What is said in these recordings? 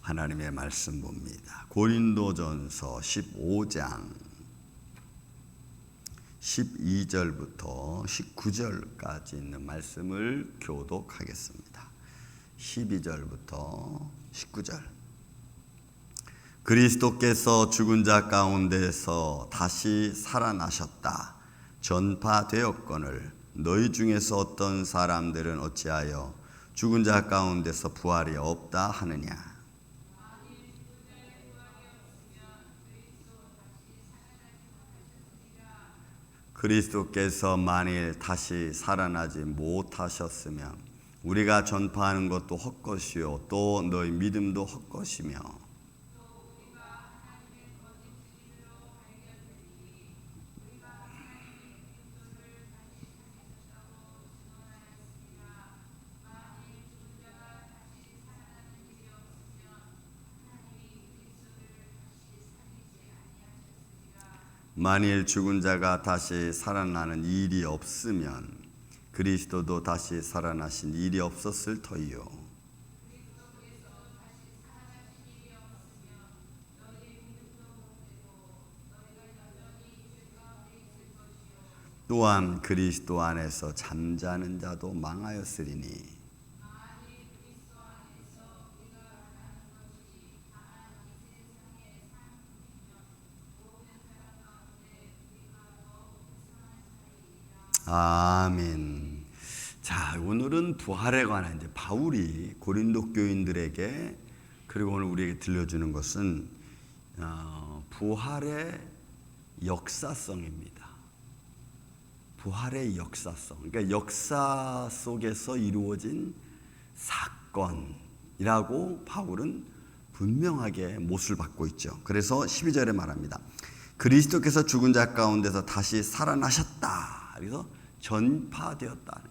하나님의 말씀 봅니다. 고린도전서 15장 12절부터 19절까지 있는 말씀을 교독하겠습니다. 12절부터 19절. 그리스도께서 죽은 자 가운데서 다시 살아나셨다 전파되었거늘 너희 중에서 어떤 사람들은 어찌하여 죽은 자 가운데서 부활이 없다 하느냐. 그리스도께서 만일 다시 살아나지 못하셨으면 우리가 전파하는 것도 헛것이요 또 너희 믿음도 헛것이며 만일 죽은 자가 다시 살아나는 일이 없으면 그리스도도 다시 살아나신 일이 없었을 터이요. 또한 그리스도 안에서 잠자는 자도 망하였으리니 아멘. 자, 오늘은 부활에 관한 이제 바울이 고린도 교인들에게 그리고 오늘 우리에게 들려주는 것은 부활의 역사성입니다. 부활의 역사성. 그러니까 역사 속에서 이루어진 사건이라고 바울은 분명하게 못을 받고 있죠. 그래서 12절에 말합니다. 그리스도께서 죽은 자 가운데서 다시 살아나셨다. 그래서 전파되었다.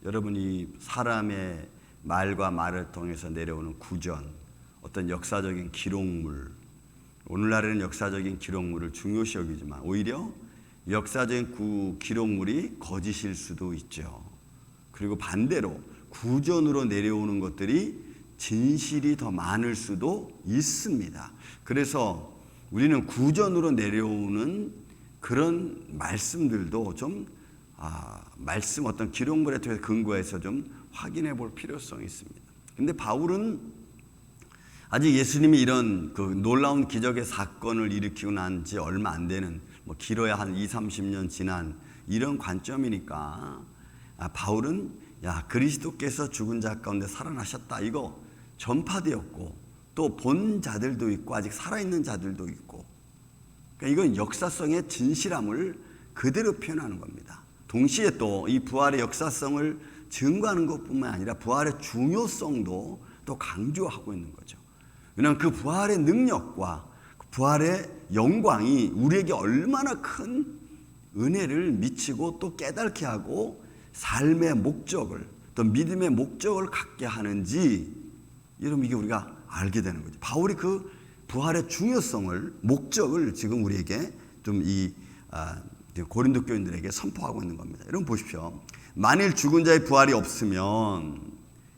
여러분이 사람의 말과 말을 통해서 내려오는 구전, 어떤 역사적인 기록물, 오늘날에는 역사적인 기록물을 중요시 여기지만 오히려 역사적인 기록물이 거짓일 수도 있죠. 그리고 반대로 구전으로 내려오는 것들이 진실이 더 많을 수도 있습니다. 그래서 우리는 구전으로 내려오는 그런 말씀들도 좀 말씀 어떤 기록물에 통해서 근거해서 좀 확인해 볼 필요성이 있습니다. 근데 바울은 아직 예수님이 이런 그 놀라운 기적의 사건을 일으키고 난 지 얼마 안 되는 뭐 길어야 한 20-30년 지난 이런 관점이니까 바울은 그리스도께서 죽은 자 가운데 살아나셨다 이거 전파되었고 또 본 자들도 있고 아직 살아있는 자들도 있고 그러니까 이건 역사성의 진실함을 그대로 표현하는 겁니다. 동시에 또 이 부활의 역사성을 증거하는 것뿐만 아니라 부활의 중요성도 또 강조하고 있는 거죠. 왜냐하면 그 부활의 능력과 부활의 영광이 우리에게 얼마나 큰 은혜를 미치고 또 깨닫게 하고 삶의 목적을 또 믿음의 목적을 갖게 하는지 여러분 이게 우리가 알게 되는 거죠. 바울이 그 부활의 중요성을 목적을 지금 우리에게 좀 이 고린도 교인들에게 선포하고 있는 겁니다. 여러분 보십시오. 만일 죽은 자의 부활이 없으면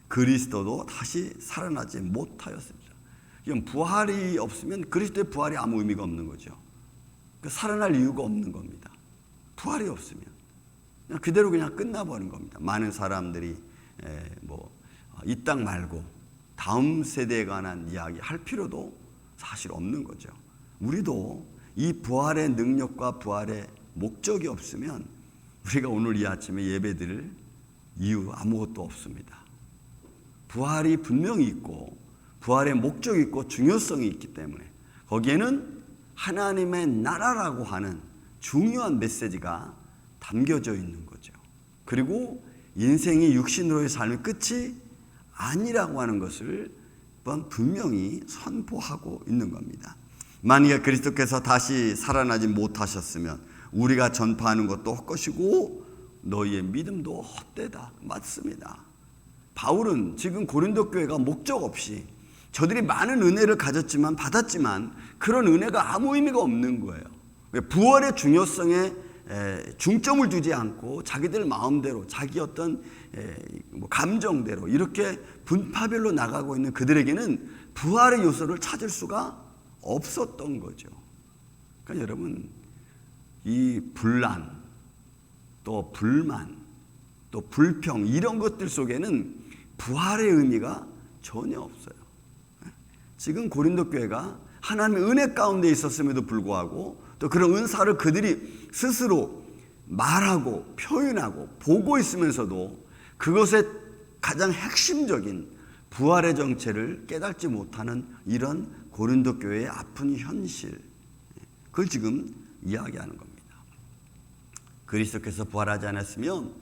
그리스도도 다시 살아나지 못하였습니다. 이건 부활이 없으면 그리스도의 부활이 아무 의미가 없는 거죠. 살아날 이유가 없는 겁니다. 부활이 없으면 그냥 그대로 그냥 끝나버린 겁니다. 많은 사람들이 이 땅 말고 다음 세대에 관한 이야기 할 필요도 사실 없는 거죠. 우리도 이 부활의 능력과 부활의 목적이 없으면 우리가 오늘 이 아침에 예배드릴 이유 아무것도 없습니다. 부활이 분명히 있고 부활의 목적이 있고 중요성이 있기 때문에 거기에는 하나님의 나라라고 하는 중요한 메시지가 담겨져 있는 거죠. 그리고 인생이 육신으로의 삶의 끝이 아니라고 하는 것을 분명히 선포하고 있는 겁니다. 만약에 그리스도께서 다시 살아나지 못하셨으면 우리가 전파하는 것도 헛것이고 너희의 믿음도 헛되다. 맞습니다. 바울은 지금 고린도 교회가 목적 없이 저들이 많은 은혜를 받았지만 그런 은혜가 아무 의미가 없는 거예요. 부활의 중요성에 중점을 두지 않고 자기들 마음대로 자기 어떤 감정대로 이렇게 분파별로 나가고 있는 그들에게는 부활의 요소를 찾을 수가 없었던 거죠. 그러니까 여러분, 이 분란, 또 불만, 또 불평 이런 것들 속에는 부활의 의미가 전혀 없어요. 지금 고린도 교회가 하나님의 은혜 가운데 있었음에도 불구하고 또 그런 은사를 그들이 스스로 말하고 표현하고 보고 있으면서도 그것의 가장 핵심적인 부활의 정체를 깨닫지 못하는 이런 고린도 교회의 아픈 현실, 그걸 지금 이야기하는 겁니다. 그리스도께서 부활하지 않았으면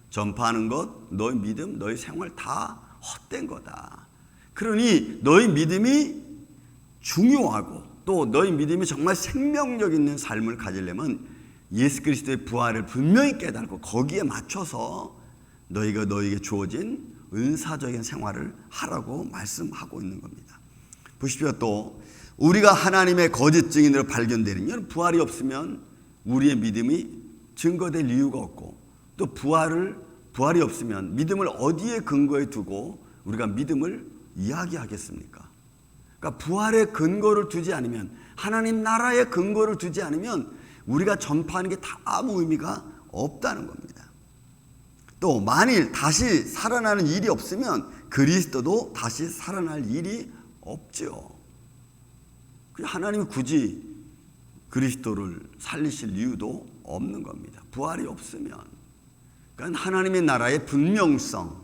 전파하는 것, 너희 믿음, 너희 생활 다 헛된 거다. 그러니 너희 믿음이 중요하고 또 너희 믿음이 정말 생명력 있는 삶을 가지려면 예수 그리스도의 부활을 분명히 깨닫고 거기에 맞춰서 너희가 너희에게 주어진 은사적인 생활을 하라고 말씀하고 있는 겁니다. 보십시오. 또 우리가 하나님의 거짓 증인으로 발견되는, 부활이 없으면 우리의 믿음이 증거될 이유가 없고, 또 부활이 없으면 믿음을 어디에 근거에 두고 우리가 믿음을 이야기하겠습니까? 그러니까 부활의 근거를 두지 않으면, 하나님 나라의 근거를 두지 않으면 우리가 전파하는 게 다 아무 의미가 없다는 겁니다. 또 만일 다시 살아나는 일이 없으면 그리스도도 다시 살아날 일이 없죠. 하나님이 굳이 그리스도를 살리실 이유도 없는 겁니다. 부활이 없으면. 그러니까 하나님의 나라의 분명성,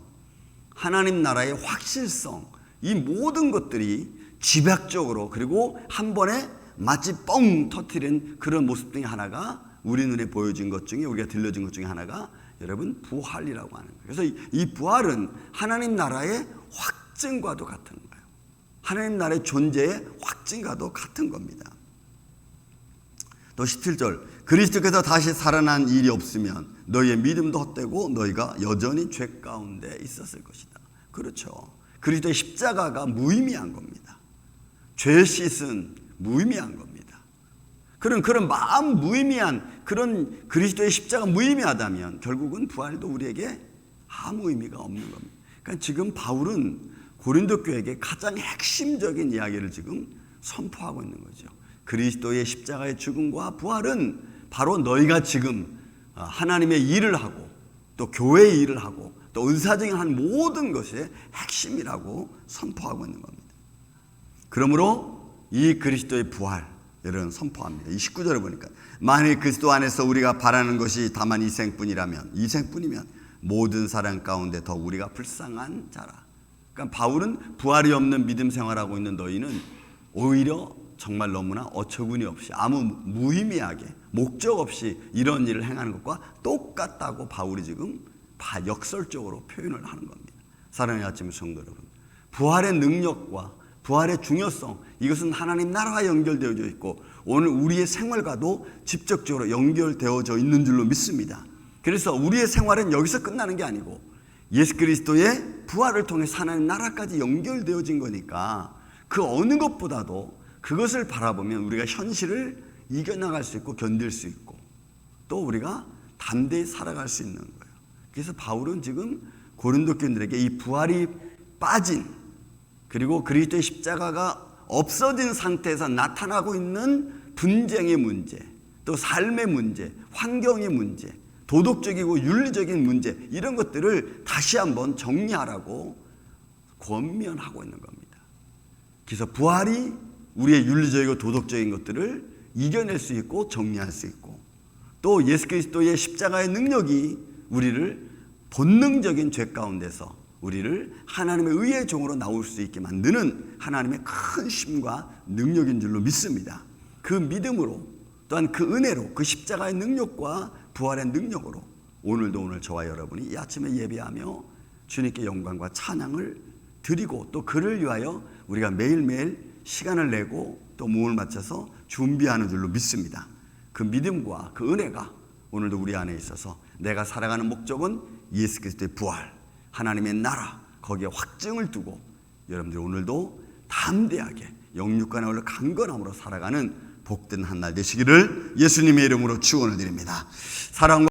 하나님 나라의 확실성, 이 모든 것들이 집약적으로 그리고 한 번에 마치 뻥 터뜨린 그런 모습 중에 하나가 우리 눈에 보여진 것 중에, 우리가 들려진 것 중에 하나가 여러분 부활이라고 하는 거예요. 그래서 이 부활은 하나님 나라의 확증과도 같은 거예요. 하나님 나라의 존재의 확증과도 같은 겁니다. 또 17절, 그리스도께서 다시 살아난 일이 없으면 너희의 믿음도 헛되고 너희가 여전히 죄 가운데 있었을 것이다. 그렇죠. 그리스도의 십자가가 무의미한 겁니다. 죄 씻은 무의미한 겁니다. 그런 마음 무의미한 그런 그리스도의 십자가 무의미하다면 결국은 부활도 우리에게 아무 의미가 없는 겁니다. 그러니까 지금 바울은 고린도 교회에게 가장 핵심적인 이야기를 지금 선포하고 있는 거죠. 그리스도의 십자가의 죽음과 부활은 바로 너희가 지금 하나님의 일을 하고 또 교회의 일을 하고 또 은사적인 한 모든 것의 핵심이라고 선포하고 있는 겁니다. 그러므로 이 그리스도의 부활, 여러분 선포합니다. 이 19절을 보니까 만일 그리스도 안에서 우리가 바라는 것이 다만 이생뿐이면 모든 사람 가운데 더 우리가 불쌍한 자라. 그러니까 바울은 부활이 없는 믿음 생활하고 있는 너희는 오히려 정말 너무나 어처구니 없이 아무 무의미하게 목적 없이 이런 일을 행하는 것과 똑같다고 바울이 지금 역설적으로 표현을 하는 겁니다. 사랑의 아침 성도 여러분, 부활의 능력과 부활의 중요성, 이것은 하나님 나라와 연결되어져 있고 오늘 우리의 생활과도 직접적으로 연결되어져 있는 줄로 믿습니다. 그래서 우리의 생활은 여기서 끝나는 게 아니고 예수 그리스도의 부활을 통해 하나님 나라까지 연결되어진 거니까 그 어느 것보다도 그것을 바라보면 우리가 현실을 이겨나갈 수 있고 견딜 수 있고 또 우리가 담대히 살아갈 수 있는 거예요. 그래서 바울은 지금 고린도 교인들에게 이 부활이 빠진 그리고 그리스도의 십자가가 없어진 상태에서 나타나고 있는 분쟁의 문제, 또 삶의 문제, 환경의 문제, 도덕적이고 윤리적인 문제, 이런 것들을 다시 한번 정리하라고 권면하고 있는 겁니다. 그래서 부활이 우리의 윤리적이고 도덕적인 것들을 이겨낼 수 있고 정리할 수 있고 또 예수 그리스도의 십자가의 능력이 우리를 본능적인 죄 가운데서 우리를 하나님의 의의 종으로 나올 수 있게 만드는 하나님의 큰 힘과 능력인 줄로 믿습니다. 그 믿음으로 또한 그 은혜로 그 십자가의 능력과 부활의 능력으로 오늘 저와 여러분이 이 아침에 예배하며 주님께 영광과 찬양을 드리고 또 그를 위하여 우리가 매일매일 시간을 내고 또 몸을 맞춰서 준비하는 줄로 믿습니다. 그 믿음과 그 은혜가 오늘도 우리 안에 있어서 내가 살아가는 목적은 예수 그리스도의 부활, 하나님의 나라, 거기에 확증을 두고 여러분들 오늘도 담대하게 영육간에 올라 강건함으로 살아가는 복된 한 날 되시기를 예수님의 이름으로 축원을 드립니다. 사랑과